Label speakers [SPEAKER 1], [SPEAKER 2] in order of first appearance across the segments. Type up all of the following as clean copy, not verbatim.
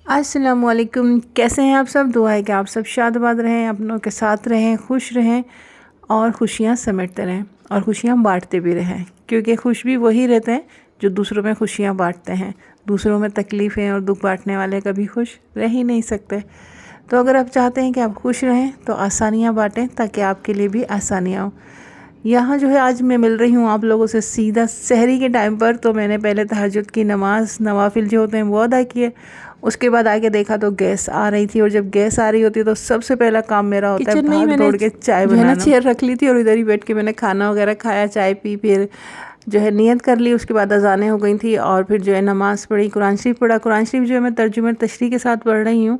[SPEAKER 1] अस्सलाम वालेकुम। कैसे हैं आप सब? दुआ है कि आप सब शाद-आबाद रहें, अपनों के साथ रहें, खुश रहें और खुशियाँ समेटते रहें और खुशियाँ बांटते भी रहें, क्योंकि खुश भी वही रहते हैं जो दूसरों में खुशियाँ बांटते हैं। दूसरों में तकलीफ़ें और दुख बांटने वाले कभी खुश रह ही नहीं सकते। तो अगर आप चाहते हैं कि आप खुश रहें तो आसानियाँ बांटें, ताकि आपके लिए भी आसानियाँ हों। यहाँ जो है आज मैं मिल रही हूँ आप लोगों से सीधा सहरी के टाइम पर। तो मैंने पहले तहज्जुद की नमाज़, नवाफिल जो होते हैं वो अदा किए। उसके बाद आके देखा तो गैस आ रही थी, और जब गैस आ रही होती है तो सबसे पहला काम मेरा होता है भाग दौड़ के चाय बनाना। चेयर रख ली थी और इधर ही बैठ के मैंने खाना वगैरह खाया, चाय पी, फिर जो है नियत कर ली। उसके बाद अज़ानें हो गई थी और फिर जो है नमाज़ पढ़ी, कुरान शरीफ पढ़ा। कुरान शरीफ जो है मैं तर्जुमे तशरीह के साथ पढ़ रही हूँ,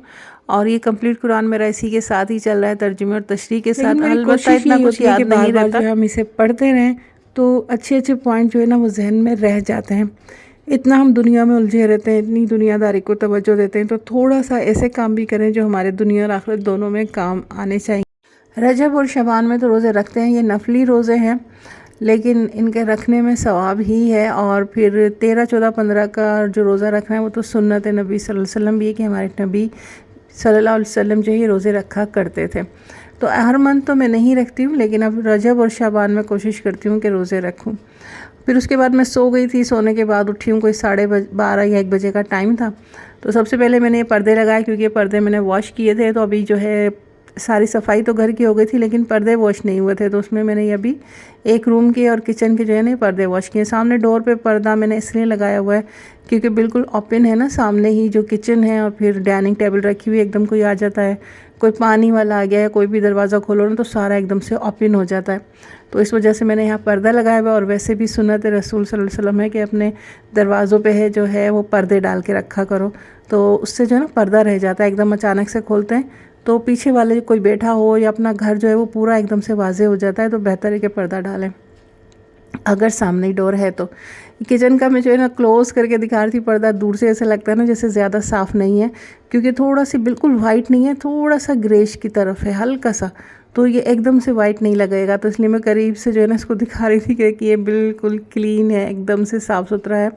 [SPEAKER 1] और ये कंप्लीट कुरान मेरा इसी के साथ ही चल रहा है, तर्जुमे और तशरीह के साथ। अलबत्ता इतना कुछ याद नहीं रहता, जो हम इसे पढ़ते रहें तो अच्छे अच्छे पॉइंट जो है ना वो जहन में रह जाते हैं। इतना हम दुनिया में उलझे रहते हैं, इतनी दुनियादारी को तवज्जो देते हैं, तो थोड़ा सा ऐसे काम भी करें जो हमारे दुनिया और आखिरत दोनों में काम आने चाहिए। रजब और शबान में तो रोज़े रखते हैं, ये नफली रोज़े हैं, लेकिन इनके रखने में सवाब ही है। और फिर 13, 14, 15 का जो रोज़ा रखना है वो तो सुन्नत नबी सल्लल्लाहु अलैहि वसल्लम भी है, कि हमारे नबी सल्लल्लाहु अलैहि वसल्लम जो है रोज़े रखा करते थे। तो हर मंथ तो मैं नहीं रखती हूँ, लेकिन अब रजब और शाबान में कोशिश करती हूँ कि रोज़े रखूँ। फिर उसके बाद मैं सो गई थी। सोने के बाद उठी हूँ, कोई 12:30 या 1 बजे का टाइम था। तो सबसे पहले मैंने ये पर्दे लगाए, क्योंकि ये पर्दे मैंने वॉश किए थे। तो अभी जो है सारी सफाई तो घर की हो गई थी, लेकिन पर्दे वॉश नहीं हुए थे, तो उसमें मैंने ये अभी एक रूम के और किचन के जो है ना पर्दे वॉश किए। सामने डोर पे पर्दा मैंने इसलिए लगाया हुआ है क्योंकि बिल्कुल ओपन है ना, सामने ही जो किचन है, और फिर डाइनिंग टेबल रखी हुई, एकदम कोई आ जाता है, कोई पानी वाला आ गया है, कोई भी दरवाज़ा खोलो ना तो सारा एकदम से ओपन हो जाता है। तो इस वजह से मैंने यहाँ पर्दा लगाया हुआ है। और वैसे भी सुन्नत रसूल सल्लल्लाहु अलैहि वसल्लम है कि अपने दरवाज़ों पे है जो है वो पर्दे डाल के रखा करो, तो उससे जो है ना पर्दा रह जाता है। एकदम अचानक से खोलते हैं तो पीछे वाले कोई बैठा हो या अपना घर जो है वो पूरा एकदम से वाज़े हो जाता है। तो बेहतर है कि पर्दा डालें अगर सामने ही डोर है तो। किचन का मैं जो है ना क्लोज़ करके दिखा रही थी पर्दा, दूर से ऐसा लगता है ना जैसे ज़्यादा साफ़ नहीं है, क्योंकि थोड़ा सी बिल्कुल वाइट नहीं है, थोड़ा सा ग्रेश की तरफ है हल्का सा, तो ये एकदम से वाइट नहीं लगेगा। तो इसलिए मैं करीब से जो है ना इसको दिखा रही थी कि ये बिल्कुल क्लीन है, एकदम से साफ़ सुथरा है।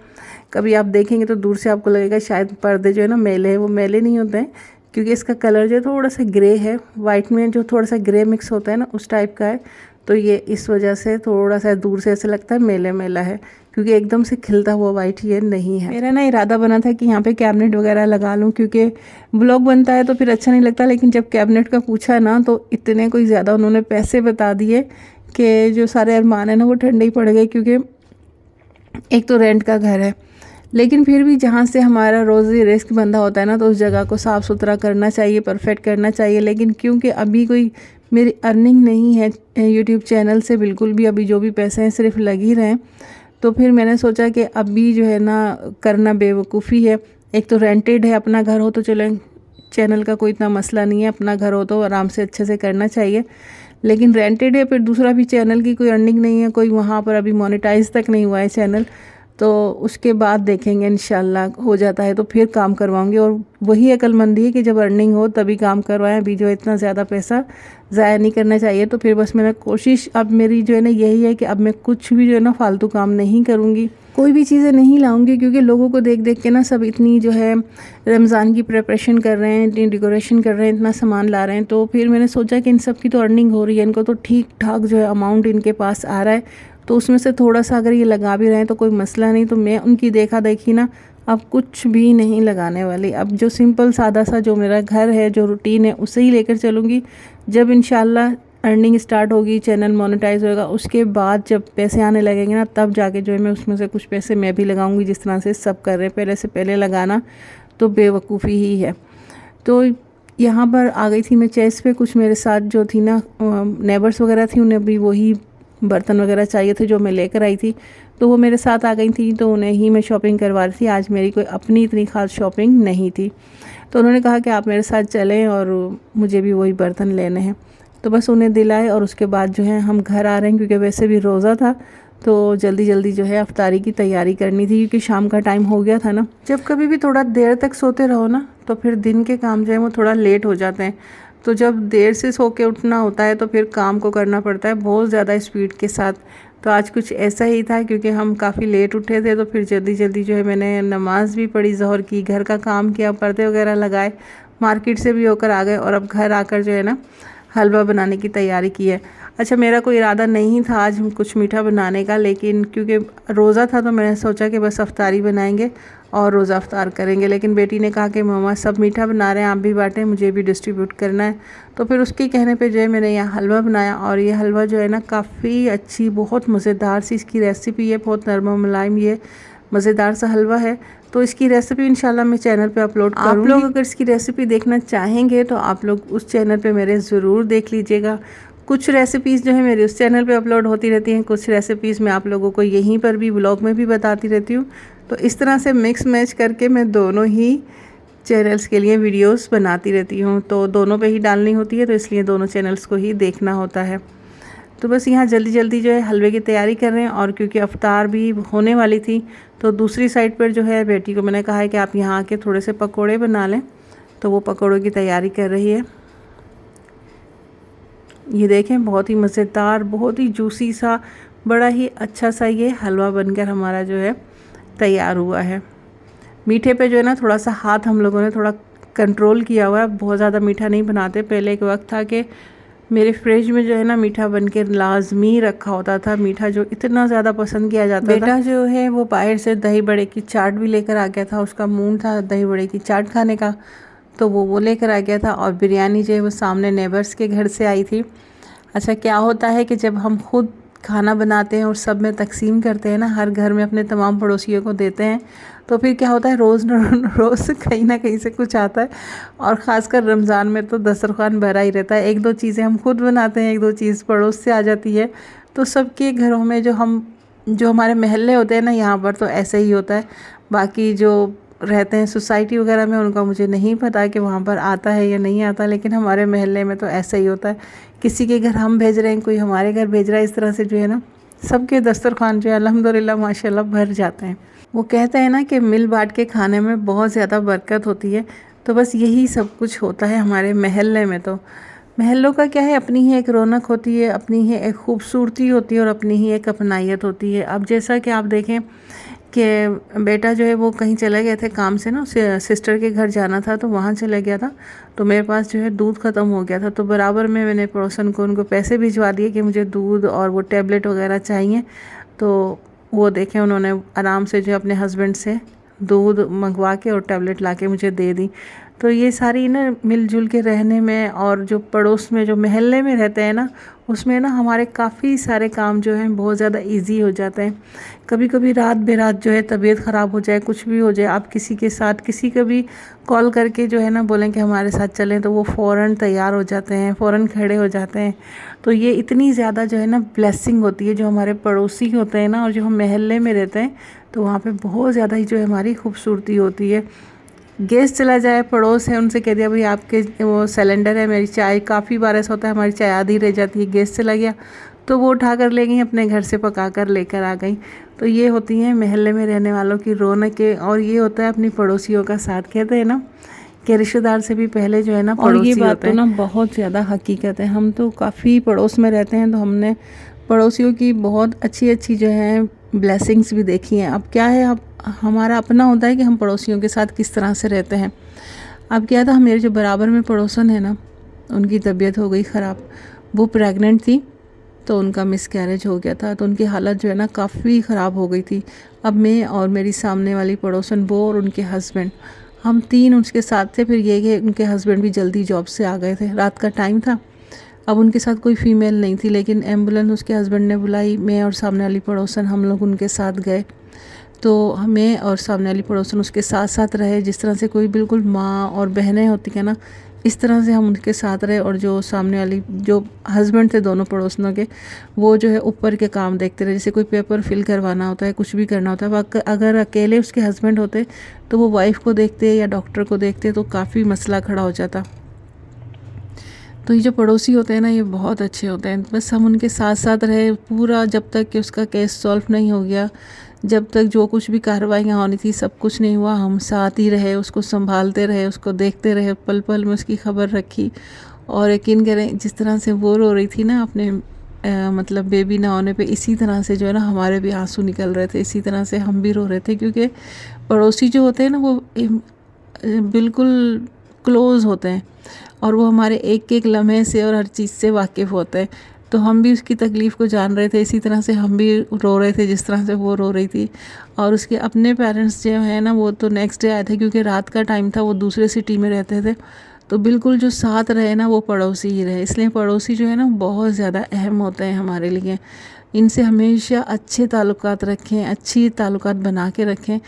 [SPEAKER 1] कभी आप देखेंगे तो दूर से आपको लगेगा शायद पर्दे जो है ना मैले हैं, वो मैले नहीं होते हैं, क्योंकि इसका कलर जो है थोड़ा सा ग्रे है, वाइट में जो थोड़ा सा ग्रे मिक्स होता है ना उस टाइप का है। तो ये इस वजह से थोड़ा सा दूर से ऐसे लगता है मेला मेला है, क्योंकि एकदम से खिलता हुआ वाइट ये नहीं है। मेरा ना इरादा बना था कि यहाँ पे कैबिनेट वगैरह लगा लूँ, क्योंकि ब्लॉग बनता है तो फिर अच्छा नहीं लगता, लेकिन जब कैबिनेट का पूछा ना तो इतने कोई ज़्यादा उन्होंने पैसे बता दिए कि जो सारे अरमान है ना वो ठंडे ही पड़ गए, क्योंकि एक तो रेंट का घर है, लेकिन फिर भी जहाँ से हमारा रोज़ी रिस्क बंदा होता है ना तो उस जगह को साफ़ सुथरा करना चाहिए, परफेक्ट करना चाहिए। लेकिन क्योंकि अभी कोई मेरी अर्निंग नहीं है यूट्यूब चैनल से बिल्कुल भी, अभी जो भी पैसे हैं सिर्फ लग ही रहे हैं, तो फिर मैंने सोचा कि अभी जो है ना करना बेवकूफ़ी है। एक तो रेंटेड है, अपना घर हो तो चलें, चैनल का कोई इतना मसला नहीं है, अपना घर हो तो आराम से अच्छे से करना चाहिए, लेकिन रेंटेड है। फिर दूसरा भी चैनल की कोई अर्निंग नहीं है, कोई वहाँ पर अभी मोनेटाइज तक नहीं हुआ है चैनल, तो उसके बाद देखेंगे इंशाल्लाह हो जाता है तो फिर काम करवाऊंगी। और वही अक्लमंदी है कि जब अर्निंग हो तभी काम करवाएं, अभी जो इतना ज़्यादा पैसा ज़ाया नहीं करना चाहिए। तो फिर बस मैंने कोशिश अब मेरी जो है ना यही है कि अब मैं कुछ भी जो है ना फालतू काम नहीं करूँगी, कोई भी चीज़ें नहीं लाऊंगी, क्योंकि लोगों को देख देख के ना सब इतनी जो है रमज़ान की प्रिपरेशन कर रहे हैं, इतनी डेकोरेशन कर रहे हैं, इतना सामान ला रहे हैं। तो फिर मैंने सोचा कि इन सब की तो अर्निंग हो रही है, इनको तो ठीक ठाक जो है अमाउंट इनके पास आ रहा है, तो उसमें से थोड़ा सा अगर ये लगा भी रहे हैं तो कोई मसला नहीं। तो मैं उनकी देखा देखी ना अब कुछ भी नहीं लगाने वाली। अब जो सिंपल सादा सा जो मेरा घर है, जो रूटीन है, उसे ही लेकर चलूँगी। जब इंशाल्लाह अर्निंग स्टार्ट होगी, चैनल मोनेटाइज होगा, उसके बाद जब पैसे आने लगेंगे ना तब जाके जो है मैं उसमें से कुछ पैसे मैं भी लगाऊंगी, जिस तरह से सब कर रहे हैं। पहले से पहले लगाना तो बेवकूफ़ी ही है। तो यहाँ पर आ गई थी मैं चेस पे। कुछ मेरे साथ जो थी ना नेबर्स वगैरह थी, उन्हें भी वही बर्तन वगैरह चाहिए थे जो मैं लेकर आई थी, तो वो मेरे साथ आ गई थी, तो उन्हें ही मैं शॉपिंग करवा रही थी। आज मेरी कोई अपनी इतनी ख़ास शॉपिंग नहीं थी, तो उन्होंने कहा कि आप मेरे साथ चलें और मुझे भी वही बर्तन लेने हैं। तो बस उन्हें दिलाए और उसके बाद जो है हम घर आ रहे हैं, क्योंकि वैसे भी रोज़ा था तो जल्दी जल्दी जो है अफ्तारी की तैयारी करनी थी, क्योंकि शाम का टाइम हो गया था ना। जब कभी भी थोड़ा देर तक सोते रहो ना तो फिर दिन के काम जो है वो थोड़ा लेट हो जाते हैं। तो जब देर से सो के उठना होता है तो फिर काम को करना पड़ता है बहुत ज़्यादा स्पीड के साथ। तो आज कुछ ऐसा ही था, क्योंकि हम काफ़ी लेट उठे थे, तो फिर जल्दी जल्दी जो है मैंने नमाज़ भी पढ़ी, ज़ोहर की, घर का काम किया, पर्दे वगैरह लगाए, मार्केट से भी होकर आ गए और अब घर आकर जो है ना हलवा बनाने की तैयारी की है। अच्छा, मेरा कोई इरादा नहीं था आज कुछ मीठा बनाने का, लेकिन क्योंकि रोज़ा था तो मैंने सोचा कि बस अफ्तारी बनाएंगे और रोज़ा अफ्तार करेंगे। लेकिन बेटी ने कहा कि मम्मा सब मीठा बना रहे हैं, आप भी बांटें, मुझे भी डिस्ट्रीब्यूट करना है। तो फिर उसके कहने पे जो है मैंने यहाँ हलवा बनाया, और ये हलवा जो है ना काफ़ी अच्छी, बहुत मज़ेदार सी इसकी रेसिपी है, बहुत नरम मुलायम ये मज़ेदार सा हलवा है। तो इसकी रेसिपी इंशाल्लाह मैं चैनल पे अपलोड करूँगी। आप लोग अगर इसकी रेसिपी देखना चाहेंगे तो आप लोग उस चैनल पे मेरे ज़रूर देख लीजिएगा। कुछ रेसिपीज़ जो है मेरे उस चैनल पे अपलोड होती रहती हैं, कुछ रेसिपीज़ मैं आप लोगों को यहीं पर भी व्लॉग में भी बताती रहती हूँ। तो इस तरह से मिक्स मैच करके मैं दोनों ही चैनल्स के लिए वीडियोस बनाती रहती हूँ। तो दोनों पे ही डालनी होती है, तो इसलिए दोनों चैनल्स को ही देखना होता है। तो बस यहाँ जल्दी जल्दी जो है हलवे की तैयारी कर रहे हैं, और क्योंकि अफ्तार भी होने वाली थी तो दूसरी साइड पर जो है बेटी को मैंने कहा है कि आप यहाँ आके थोड़े से पकोड़े बना लें, तो वो पकोड़ों की तैयारी कर रही है। ये देखें, बहुत ही मज़ेदार, बहुत ही जूसी सा, बड़ा ही अच्छा सा ये हलवा बनकर हमारा जो है तैयार हुआ है। मीठे पे जो है ना थोड़ा सा हाथ हम लोगों ने थोड़ा कंट्रोल किया हुआ है, बहुत ज़्यादा मीठा नहीं बनाते। पहले एक वक्त था कि मेरे फ्रिज में जो है ना मीठा बन के लाजमी रखा होता था, मीठा जो इतना ज़्यादा पसंद किया जाता था। बेटा जो है वो बाहर से दही बड़े की चाट भी लेकर आ गया था, उसका मूड था दही बड़े की चाट खाने का, तो वो लेकर आ गया था। और बिरयानी जो है वो सामने नेबर्स के घर से आई थी। अच्छा, क्या होता है कि जब हम खुद खाना बनाते हैं और सब में तकसीम करते हैं ना, हर घर में अपने तमाम पड़ोसियों को देते हैं, तो फिर क्या होता है रोज़ रोज़ कहीं ना कहीं से कुछ आता है। और ख़ासकर रमज़ान में तो दस्तरखान भरा ही रहता है। एक दो चीज़ें हम खुद बनाते हैं, एक दो चीज़ पड़ोस से आ जाती है। तो सबके घरों में जो हमारे महल्ले होते हैं ना, यहाँ पर तो ऐसे ही होता है। बाकी जो रहते हैं सोसाइटी वगैरह में, उनका मुझे नहीं पता कि वहाँ पर आता है या नहीं आता, लेकिन हमारे महल्ले में तो ऐसा ही होता है। किसी के घर हम भेज रहे हैं, कोई हमारे घर भेज रहा है, इस तरह से जो है ना सबके दस्तरखान जो है अल्हम्दुलिल्लाह माशाल्लाह भर जाते हैं। वो कहते हैं ना कि मिल बांट के खाने में बहुत ज़्यादा बरकत होती है। तो बस यही सब कुछ होता है हमारे महल्ले में। तो महल्लों का क्या है, अपनी ही एक रौनक होती है, अपनी ही एक खूबसूरती होती है और अपनी ही एक अपनायत होती है। अब जैसा कि आप देखें कि बेटा जो है वो कहीं चले गए थे काम से ना, उसे सिस्टर के घर जाना था, तो वहाँ चले गया था। तो मेरे पास जो है दूध ख़त्म हो गया था, तो बराबर में मैंने पड़ोसन को उनको पैसे भिजवा दिए कि मुझे दूध और वो टैबलेट वगैरह चाहिए। तो वो देखें उन्होंने आराम से जो अपने हस्बैंड से दूध मंगवा के और टैबलेट ला के मुझे दे दी। तो ये सारी ना मिलजुल के रहने में, और जो पड़ोस में जो महल्ले में रहते हैं ना, उसमें ना हमारे काफ़ी सारे काम जो हैं बहुत ज़्यादा इजी हो जाते हैं। कभी कभी रात बेरात जो है तबीयत ख़राब हो जाए, कुछ भी हो जाए, आप किसी के साथ किसी का भी कॉल करके जो है ना बोलें कि हमारे साथ चलें, तो वो फ़ौरन तैयार हो जाते हैं, फ़ौरन खड़े हो जाते हैं। तो ये इतनी ज़्यादा जो है ना ब्लेसिंग होती है, जो हमारे पड़ोसी होते हैं ना और जो हम महल्ले में रहते हैं, तो वहाँ पे बहुत ज़्यादा ही जो है हमारी खूबसूरती होती है। गेस्ट चला जाए, पड़ोस है, उनसे कह दिया भाई आपके वो सिलेंडर है, मेरी चाय, काफ़ी बार ऐसा होता है हमारी चाय आधी रह जाती है, गेस्ट चला गया तो वो उठा कर ले गई, अपने घर से पका कर लेकर आ गई। तो ये होती हैं महल्ले में रहने वालों की रौनकें, और ये होता है अपनी पड़ोसियों का साथ। कहते हैं ना कि रिश्तेदार से भी पहले जो है ना पड़ोसी होते हैं। और ये बात तो ना बहुत ज़्यादा हकीकत है। हम तो काफ़ी पड़ोस में रहते हैं, तो हमने पड़ोसियों की बहुत अच्छी अच्छी जो है ब्लेसिंग्स भी देखी हैं। अब क्या है, अब हमारा अपना होता है कि हम पड़ोसियों के साथ किस तरह से रहते हैं। अब क्या था, मेरे जो बराबर में पड़ोसन है ना, उनकी तबीयत हो गई ख़राब। वो प्रेग्नेंट थी, तो उनका मिसकैरेज हो गया था, तो उनकी हालत जो है ना काफ़ी ख़राब हो गई थी। अब मैं और मेरी सामने वाली पड़ोसन, वो और उनके हस्बैंड, हम तीन उसके साथ थे। फिर ये कि उनके हस्बैंड भी जल्दी जॉब से आ गए थे, रात का टाइम था। अब उनके साथ कोई फ़ीमेल नहीं थी, लेकिन एम्बुलेंस उसके हस्बैंड ने बुलाई। मैं और सामने वाली पड़ोसन हम लोग उनके साथ गए। तो हमें और सामने वाली पड़ोसन उसके साथ साथ रहे, जिस तरह से कोई बिल्कुल माँ और बहनें होती हैं ना, इस तरह से हम उनके साथ रहे। और जो सामने वाली जो हस्बैंड थे दोनों पड़ोसनों के, वो जो है ऊपर के काम देखते रहे। जैसे कोई पेपर फिल करवाना होता है, कुछ भी करना होता है, अगर अकेले उसके हस्बैंड होते तो वो वाइफ को देखते या डॉक्टर को देखते, तो काफ़ी मसला खड़ा हो जाता। तो ये जो पड़ोसी होते हैं ना, ये बहुत अच्छे होते हैं। बस हम उनके साथ साथ रहे पूरा, जब तक कि उसका केस सॉल्व नहीं हो गया, जब तक जो कुछ भी कार्रवाइयाँ होनी थी सब कुछ नहीं हुआ, हम साथ ही रहे, उसको संभालते रहे, उसको देखते रहे, पल पल में उसकी खबर रखी। और यकीन करें, जिस तरह से वो रो रही थी ना अपने मतलब बेबी ना होने पे इसी तरह से जो है ना हमारे भी आंसू निकल रहे थे, इसी तरह से हम भी रो रहे थे, क्योंकि पड़ोसी जो होते हैं ना वो बिल्कुल क्लोज़ होते हैं और वो हमारे एक एक लम्हे से और हर चीज़ से वाकिफ़ होते हैं। तो हम भी उसकी तकलीफ़ को जान रहे थे, इसी तरह से हम भी रो रहे थे जिस तरह से वो रो रही थी। और उसके अपने पेरेंट्स जो है ना वो तो नेक्स्ट डे आए थे, क्योंकि रात का टाइम था, वो दूसरे सिटी में रहते थे। तो बिल्कुल जो साथ रहे ना वो पड़ोसी ही रहे, इसलिए पड़ोसी जो है ना बहुत ज़्यादा अहम होते हैं हमारे लिए। इनसे हमेशा अच्छे ताल्लुकात रखें, अच्छी ताल्लुकात बना के रखें।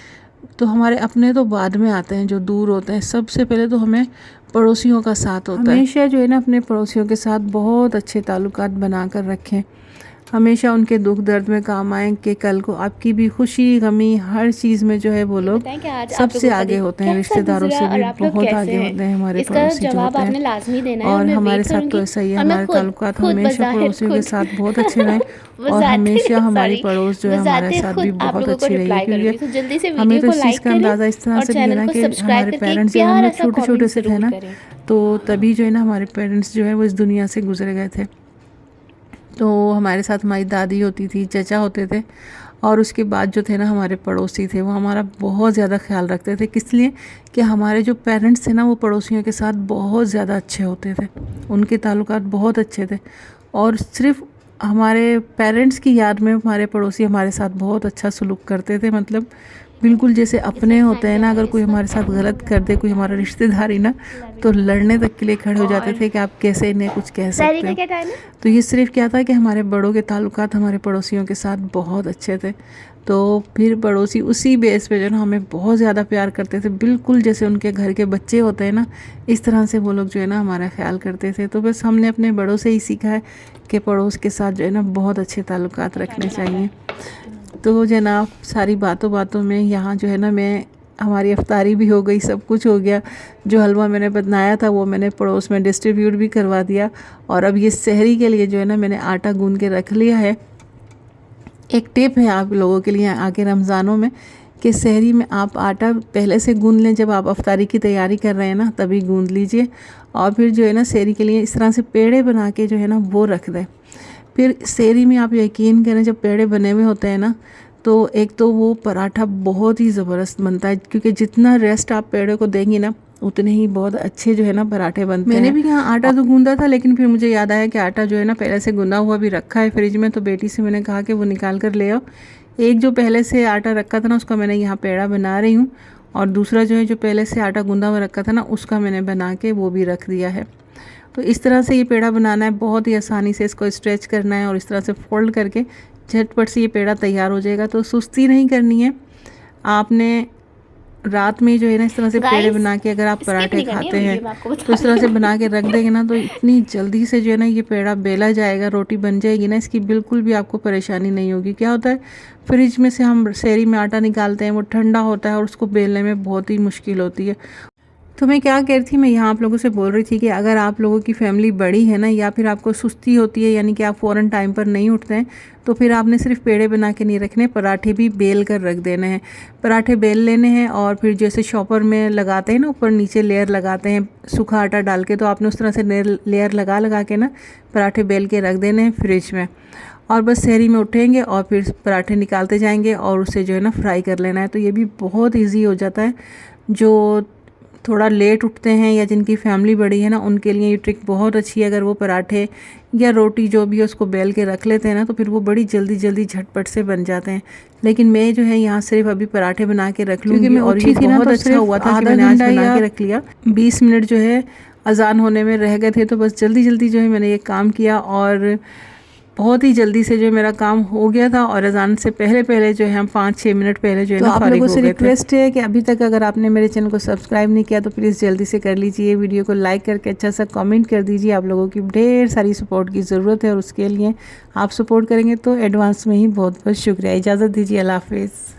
[SPEAKER 1] तो हमारे अपने तो बाद में आते हैं जो दूर होते हैं, सबसे पहले तो हमें पड़ोसियों का साथ होता है। हमेशा जो है ना अपने पड़ोसियों के साथ बहुत अच्छे ताल्लुकात बना कर रखें, हमेशा उनके दुख दर्द में काम आएँ कि कल को आपकी भी खुशी गमी हर चीज़ में जो है वो लोग सबसे आगे होते हैं, रिश्तेदारों से भी बहुत आगे होते हैं हमारे पड़ोसी जो होते हैं। और हमारे साथ तो ऐसा ही है, हमारे ताल्लुकात हमेशा पड़ोसियों के साथ बहुत अच्छे रहें और हमेशा हमारी पड़ोस जो है हमारे साथ भी बहुत अच्छी रही है, क्योंकि हमें तो इस चीज़ का अंदाज़ा इस तरह से भी है ना कि हमारे पेरेंट्स जब हम लोग छोटे छोटे से थे ना, तो तभी जो है ना हमारे पेरेंट्स जो है वो इस दुनिया से गुजर गए थे। तो हमारे साथ हमारी दादी होती थी, चचा होते थे, और उसके बाद जो थे ना हमारे पड़ोसी थे वो हमारा बहुत ज़्यादा ख्याल रखते थे। किस लिए कि हमारे जो पेरेंट्स थे ना वो पड़ोसियों के साथ बहुत ज़्यादा अच्छे होते थे, उनके ताल्लुकात बहुत अच्छे थे। और सिर्फ हमारे पेरेंट्स की याद में हमारे पड़ोसी हमारे साथ बहुत अच्छा सलूक करते थे, मतलब बिल्कुल जैसे अपने होते हैं ना। अगर कोई हमारे साथ गलत कर दे, कोई हमारा रिश्तेदार ही ना, तो लड़ने तक के लिए खड़े हो जाते थे कि आप कैसे इन्हें कुछ कह सकते हैं। तो ये सिर्फ क्या था कि हमारे बड़ों के ताल्लुकात हमारे पड़ोसियों के साथ बहुत अच्छे थे। तो फिर पड़ोसी उसी बेस पे जो ना हमें बहुत ज़्यादा प्यार करते थे, बिल्कुल जैसे उनके घर के बच्चे होते हैं ना, इस तरह से वो लोग जो है ना हमारा ख्याल करते थे। तो बस हमने अपने बड़ों से ही सीखा है कि पड़ोस के साथ जो है ना बहुत अच्छे ताल्लुकात रखने चाहिए। तो जनाब सारी बातों बातों में यहाँ जो है ना मैं हमारी इफ्तारी भी हो गई, सब कुछ हो गया। जो हलवा मैंने बनाया था वो मैंने पड़ोस में डिस्ट्रीब्यूट भी करवा दिया। और अब ये सहरी के लिए जो है ना मैंने आटा गूंद के रख लिया है। एक टिप है आप लोगों के लिए आगे रमज़ानों में कि सहरी में आप आटा पहले से गूंद लें, जब आप इफ्तारी की तैयारी कर रहे हैं ना तभी गूंद लीजिए। और फिर जो है ना सहरी के लिए इस तरह से पेड़े बना के जो है ना वो रख दें। फिर सहरी में आप यकीन करें जब पेड़े बने हुए होते हैं ना, तो एक तो वो पराठा बहुत ही ज़बरदस्त बनता है, क्योंकि जितना रेस्ट आप पेड़े को देंगी ना उतने ही बहुत अच्छे जो है ना पराठे बनते हैं। मैंने भी यहाँ आटा तो गूंदा था, लेकिन फिर मुझे याद आया कि आटा जो है ना पहले से गूंदा हुआ भी रखा है फ्रिज में। तो बेटी से मैंने कहा कि वो निकाल कर ले आओ। एक जो पहले से आटा रखा था ना उसका मैंने यहाँ पेड़ा बना रही हूँ, और दूसरा जो है जो पहले से आटा गूंदा हुआ रखा था ना उसका मैंने बना के वो भी रख दिया है। तो इस तरह से ये पेड़ा बनाना है, बहुत ही आसानी से इसको स्ट्रेच करना है और इस तरह से फोल्ड करके झटपट से ये पेड़ा तैयार हो जाएगा। तो सुस्ती नहीं करनी है आपने, रात में जो है ना इस तरह से पेड़े बना के अगर आप पराठे खाते हैं तो इस तरह से बना के रख देंगे ना, तो इतनी जल्दी से जो है ना ये पेड़ा बेला जाएगा, रोटी बन जाएगी ना, इसकी बिल्कुल भी आपको परेशानी नहीं होगी। क्या होता है फ्रिज में से हम सहरी में आटा निकालते हैं, वो ठंडा होता है और उसको बेलने में बहुत ही मुश्किल होती है। तो मैं क्या कह रही थी, मैं यहाँ आप लोगों से बोल रही थी कि अगर आप लोगों की फैमिली बड़ी है ना, या फिर आपको सुस्ती होती है, यानी कि आप फ़ौरन टाइम पर नहीं उठते हैं, तो फिर आपने सिर्फ पेड़े बना के नहीं रखने, पराठे भी बेल कर रख देने हैं। पराठे बेल लेने हैं और फिर जैसे शॉपर में लगाते हैं ना ऊपर नीचे लेयर लगाते हैं सूखा आटा डाल के, तो आपने उस तरह से लेयर लगा के ना पराठे बेल के रख देने हैं फ्रिज में। और बस सहरी में उठेंगे और फिर पराठे निकालते जाएंगे और उससे जो है ना फ्राई कर लेना है। तो ये भी बहुत ईजी हो जाता है। जो थोड़ा लेट उठते हैं या जिनकी फैमिली बड़ी है ना, उनके लिए ये ट्रिक बहुत अच्छी है। अगर वो पराठे या रोटी जो भी है उसको बेल के रख लेते हैं ना, तो फिर वो बड़ी जल्दी झटपट से बन जाते हैं। लेकिन मैं जो है यहाँ सिर्फ अभी पराठे बना के रख लूँगी, मैं उठी थी ना तो अच्छा हुआ था कि मैंने आज बना के रख लिया। 20 मिनट जो है अजान होने में रह गए थे, तो बस जल्दी जो है मैंने ये काम किया और बहुत ही जल्दी से जो मेरा काम हो गया था। और अजान से पहले जो है हम 5-6 मिनट पहले जो है ना फारिग हो गए थे। आप लोगों से रिक्वेस्ट है कि अभी तक अगर आपने मेरे चैनल को सब्सक्राइब नहीं किया तो प्लीज़ जल्दी से कर लीजिए, वीडियो को लाइक करके अच्छा सा कमेंट कर दीजिए। आप लोगों की ढेर सारी सपोर्ट की ज़रूरत है और उसके लिए आप सपोर्ट करेंगे तो एडवांस में ही बहुत बहुत शुक्रिया। इजाज़त दीजिए, अल्लाह हाफिज़।